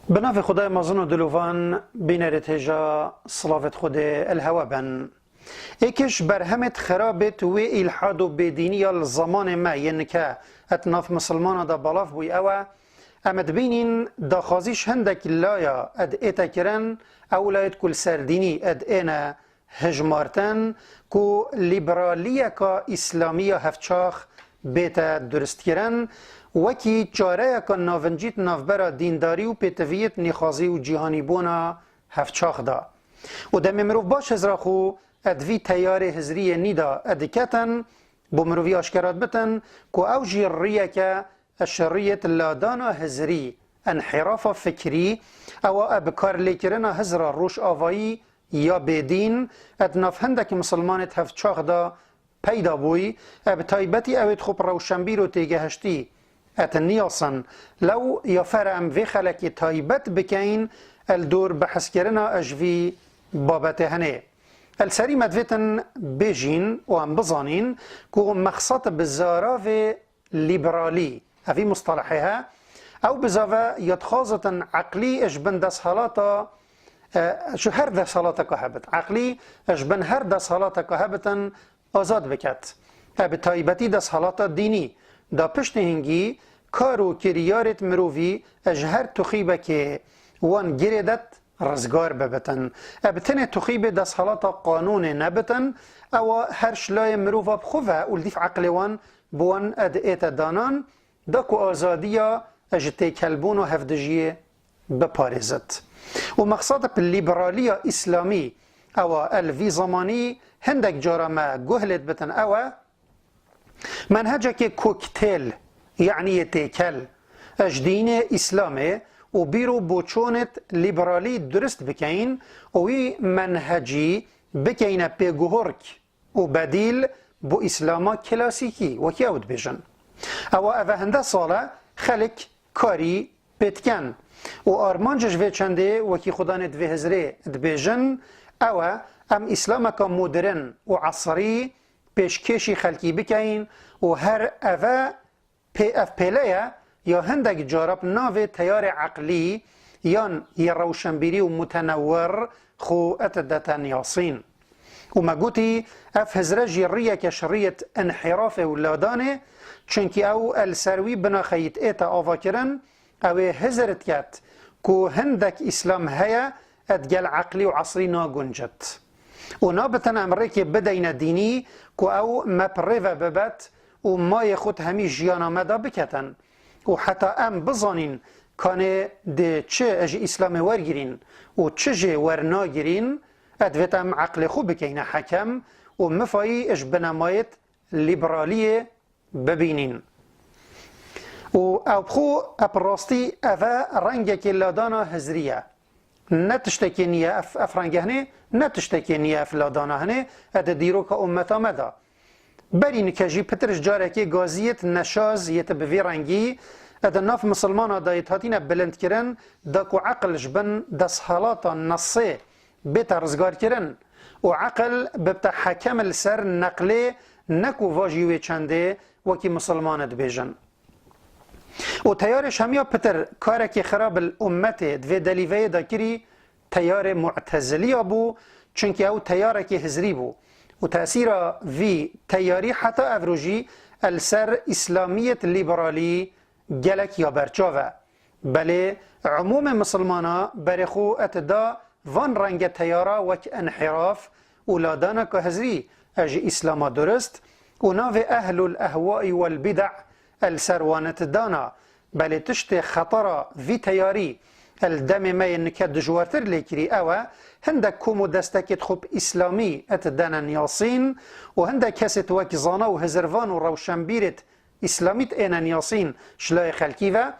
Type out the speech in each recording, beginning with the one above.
به نام خدای مازن و دلوان بینرت هجا صلافت خود الهوا بن ایکش برهمت خرابت و الحاد و بدینی الزمان ما یعنی که اتناف مسلمان دا بلاف بوی اوه امد بینین دا خازیش هندک لایا اد ایتا کرن اولایت کل سردینی اد اینا هجمارتن کو لیبرالیه که اسلامی هفچاخ بیتا درست کرن وکی چاره که ناونجیت نافبرا دینداری و پیتویت نیخازی و جیهانی بونا هفچاخ دا و دم مروف باش هزراخو ادوی تیار هزری نیدا ادکتن بو مروفی اشکرات بتن که او جیریه که الشریت لادانا هزری انحراف فکری او ابکار لیکرنا هزرا روش آوایی یا بدین ادناف هندک مسلمانت هفچاخ دا پیدا بوی اب تایبتی اوید خوب روشنبیر و تیگهشتی اتنیاسن لو یفرم وی خلکی تایبت بکین الدور بحث کرنا اجوی بابت هنه السری مدویتن بیجین و ام بزانین که مخصط بزاراو لیبرالی اوی مصطلحها او بزاوه یدخازتن عقلی اجبن دست حالاتا شو هر دست حالاتا که هبت عقلی اجبن هر دست حالاتا که هبتن آزاد بکت اب تایبتی دست حالاتا دینی دا پشت هنگی کارو کریارت مروفی اجهر تخیبه که وان گریدت رزگار ببتن ابتن تخیبه دست حالاتا قانون نبتن او هر شلای مروفا بخوفه اولدیف عقل وان بوان اد ایت دانان دا کو آزادیا اجتی کلبون و هفدجیه بپارزت و مقصد لیبرالیا اسلامی او الوی زمانی هندک جارا ما گهلت بتن او منهجك كوكتيل يعني تيكل اجدين اسلامي وبيرو بوچونت ليبرالي درست بكين وي منهجي بكين بيغورك وبديل بو اسلاما كلاسيكي وكي اود بيجن او هنده صالة خلق كاري بيتكن و ارمانجش في چنده وكي خدانت في هزري دبيجن او ام اسلامك مدرن وعصري پیشکشی خلقی بکین و هر اوه اف پیله یا هندک جارب ناو تیار عقلی یان یه روشنبیری و متنور خو اتدتن یاسین و مگوتی اف هزره جیریه که شریط انحراف ولادانه چونکی او السروی بنا خیط ایتا آوا کرن او هزرت کت که هندک اسلام هیا ادگل عقلی و عصری ناگنجت و نابتن امره که بدین دینی که او مپریو ببت و مای خود همی جیانا مدا بکتن و حتی ام بزانین کانه ده چه اج اسلام ورگیرین و چه جه ورناگیرین ادویت ام عقل خوب بکین حکم و مفایی اج بنمایت لیبرالی ببینین و او بخو اپراستی اوه رنگ که لادانا هزریه نتشتکی نیه افرانگه هنه نتشتکی نیه افلادانه هنه اده دیرو که امتا مدا برین که جی پترش جاره که گازیت نشاز یت بوی رنگی اده ناف مسلمان دایت هاتین بلند کرن دا که عقل جبن دست حالاتا نصه بیت رزگار کرن و عقل ببتا حکم السر نقله نکو واجیوی چنده وکی مسلمانت بیجن و تیارش همیا پتر کاره که خراب الامت دوی دلیوه دا کری تیار معتزلی بو چونکه او تیاره که هزری بو و تأثیر وی تیاری حتی افروجی السر اسلامیت لیبرالی گلک یا برچاوه بله عموم مسلمانا برخو اتدا وان رنگ تیارا وک انحراف اولادانا که هزری اج اسلاما درست و ناو اهل الاهواء والبدع السروانت دانا بله تشت خطر في تياري الدم ما ينكد دجوارتر ليكري اوه هندك كومو دستكت خوب اسلامي اتدانا نياسين وهندك كاست واكزانا وهزرفان وروشنبيرت اسلاميت اينا نياسين شلاي خلقيوه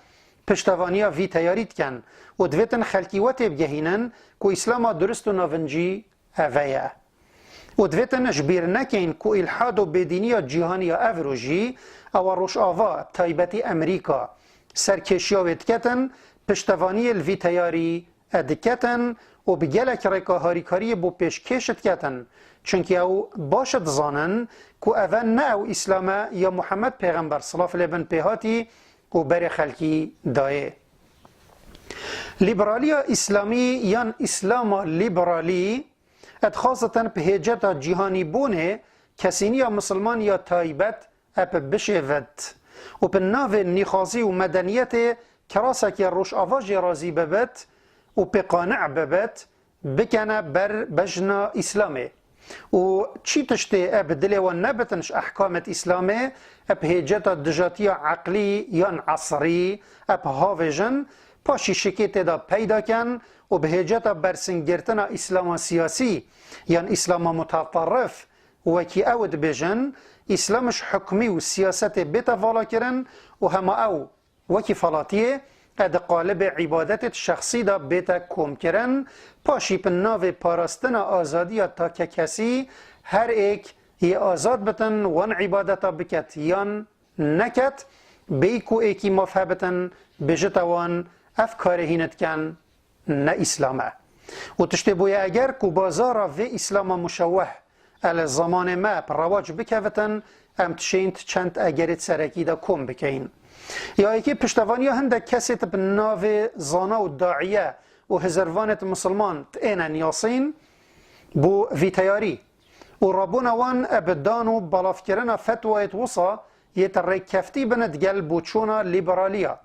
پشتوانيا في تياريت كان ودويتن خلقيوات بجهينن كو اسلاما درستو نافنجي اوه ودویتن جبیر نکین که الحاد و بدینی جهانی افروجی او روش آوا تایبتی امریکا سرکشیاوید کتن پشتوانی الوی تیاری ادکتن و بگلک ریکا هاریکاری بو پیشکشت کتن چونکه او باشد زانن که اول نه او اسلام یا محمد پیغمبر صلاف لبن پیهاتی و بر خلکی دایه لیبرالی اسلامی یان اسلام لیبرالی ات خاصة بهجت جهانی بونه کسینی مسلمان یا تایبت اپ بشود و به ناو نیخازی و مدنیت کراسه که روش آواج رازی ببت و به قانع ببت بکنه بر بجنا اسلامه و چی تشته اب دل و نبتنش احکامت اسلامه اب هجت دجاتی عقلی یا عصری اب هاویجن پاشی شکیت دا پیدا کن و به هجت برسنگرتن اسلام سیاسی یا اسلام متطرف و کی اود بجن اسلامش حکمی و سیاست بیتا فالا کرن و همه او وکی فلاتیه اد قالب عبادت شخصی دا بیتا کوم کرن پاشی پن ناو پاراستن آزادی تا که کسی هر ایک یه آزاد بتن وان عبادتا بکت یان نکت بیکو ایکی مفهبتن بجتوان افکاره هینت کن نه اسلامه و تشتی بویا اگر کو بازارا و اسلام مشوه ال زمان ما رواج بکوتن ام تشینت چند اگرت سرکی دا کم بکین یا ایکی پشتوانی هنده کسی تب ناو زانا و داعیه و هزروانت مسلمان تینن یاسین بو ویتیاری و رابون وان ابدان و بلاف کرن فتوایت وصا یتر کفتی بند گل بوچونا لیبرالیا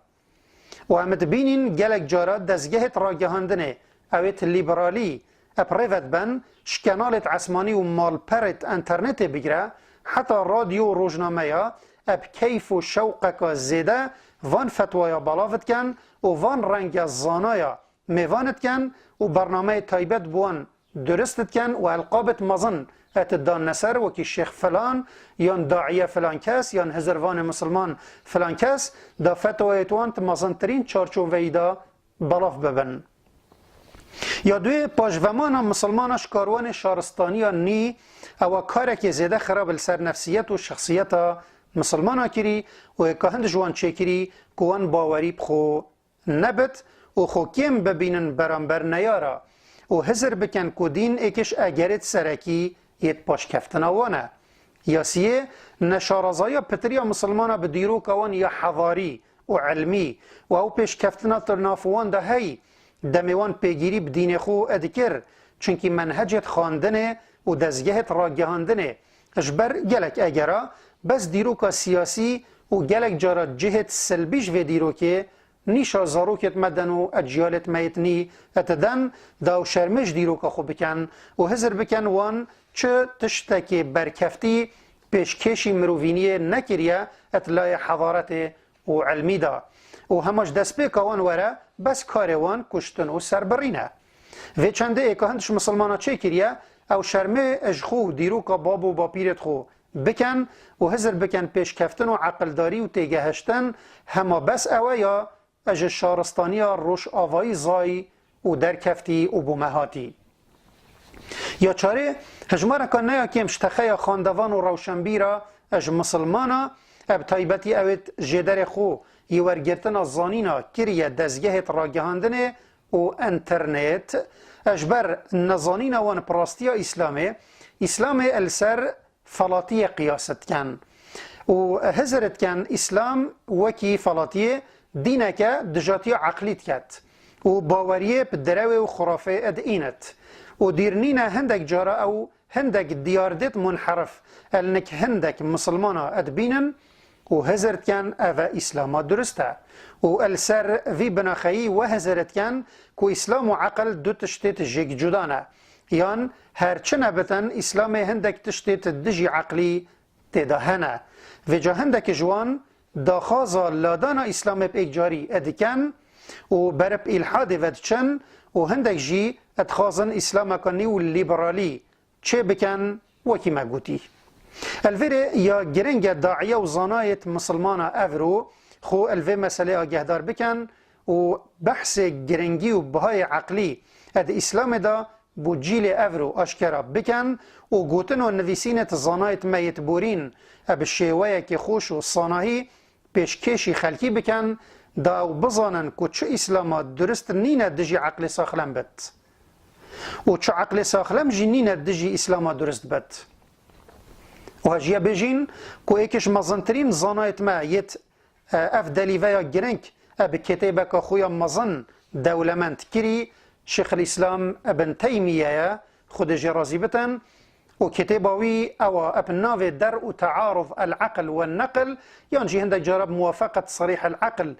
و همت بینین گلک جارا دزگهت راگهاندنه اویت لیبرالی اپریوت بن شکنالت عسمانی و مالپرت انترنت بگیره حتی رادیو و روزنامه یا اب کیف و شوقک زیده وان فتوایا بلافت کن و وان رنگ زانایا میوانت کن و برنامه تایبت بوان درستت کن و القابت مزن اتدان نصر وکی شیخ فلان یان داعیه فلان کس یان هزروان مسلمان فلان کس دا فتوایتوان مزنترین چارچوبه دا بلاف ببن یا دوی پاجومان مسلمانش کاروان شارستانی نی او کاره که زیده خراب لسر نفسیت و شخصیت مسلمان کری و که هند جوان چه کری کوان باوری بخو نبت و خو کم ببینن برانبر نیارا و هزر بکن که دین ایکش اگرت سرکی یت پاش کفتنا وانه یا سیه نشارزایا پتریا مسلمانا به دیرو کوان یا حضاری و علمی و او پیش کفتنا ترنافوان ده هی دمیوان پیگیری بدین خو ادکر چونکی منهجت خواندنه و دزگهت راگهاندنه اجبر گلک اگرا بس دیروکا سیاسی و گلک جارا جهت سلبیش و دیروکه نیشا زاروکت مدن و اجیالت میتنی اتدن داو شرمش دیروکا خو بکن و هزر بکن وان چه تشتکی برکفتی پیشکشی مروینی نکریه اطلاع حضارت و علمی دا و همش دست به وان وره بس کاروان کشتن و سربرینه و چنده ای که هندش مسلمانا چه کریه او شرمه اجخو دیروکا بابو با پیرت خو بکن و هزر بکن پیش کفتن و عقلداری و تیگهشتن همه بس اوه یا اج شارستانی روش آوایی زای و در کفتی و بومهاتی یا چاره هجماره که نیا کم شتخه خاندوان و روشنبیرا اج مسلمانا اب تایبتی اوید جدر خو یورگرتن زانینا کریه دزگهت راگهاندنه و انترنت اجبر نزانین وان پراستی اسلام السر فلاتی قیاست کن و هزرت کن اسلام وکی فلاتی دینک دجاتی عقلیت کت و باوریه بدروه و خرافه ادینت و دیرنین هندک جارا او هندک دیاردت منحرف النک هندک مسلمانا ادبینن و هزرت کن او اسلام درسته و السر وی بناخیی و هزرت کن که اسلام و عقل دو تشتیت جگ جدانه یان هرچه نبتن اسلام هندک تشتیت دجی عقلی تدهنه و جا هندک جوان داخازا لادانا اسلام ایک جاری ادکن و برب الحاد ودچن و هندک جی ادخازن اسلام کنی و لیبرالی چه بکن وکی مگوتی الوره یا گرنگ داعیه و زانایت مسلمان افرو خو الوه مسئله آگهدار بکن و بحث گرنگی و بهای عقلی اد اسلام دا بو جیل افرو اشکرا بکن و گوتن و نویسینت زانایت میت بورین اب شیوه که خوش و صاناهی پیشکشی خلکی بکن دا و بزانن که چه اسلام درست نینه دجی عقل ساخلم بد و چه عقل ساخلم جی نینه دجی اسلام درست بد و هجیه بجین که ایکش مزنترین زانایت ما یت اف دلیوه یا گرنگ اب کتیبه که خویا مزن دولمند كري شيخ الإسلام ابن تيمية خود جرازي بتن وكتابوي أو ابن نافي درء تعارض العقل والنقل ينجي هندك جرب موافقة صريح العقل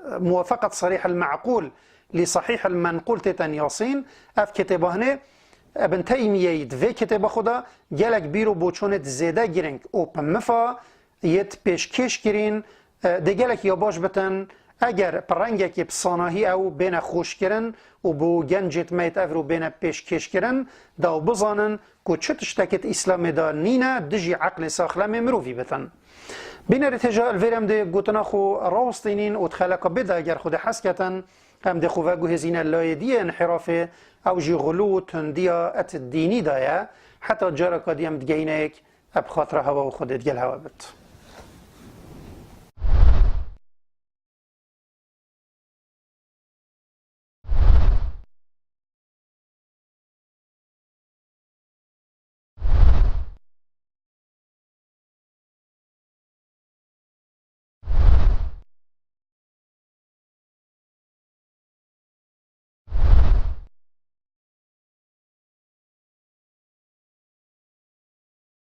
موافقة صريح المعقول لصحيح المنقول تتن ياسين اف كتابه هنا ابن تيمية يدفي كتابه خدا جالك بيرو بوچونت زيده گرنگ او پمفا يت پیشکش کرین ده گالك ياباش بتن اگر پرنگه بصاناهی او بین خوش کرن و بو گنجت میت افرو بین پیشکش کرن داو بزانن که چه تشتکت اسلام دا نینه دجی عقل ساخلم مروفی بتن بین ارتجاع الویرم ده گوتنا خو راستینین و تخلق بده اگر خود حسکتن هم ده خواه گوهزین لایدی انحراف او جی غلو تندیا ات دینی دایا حتی جارا کدیم دگینک اب خاطر هوا و خودت گل هوا بد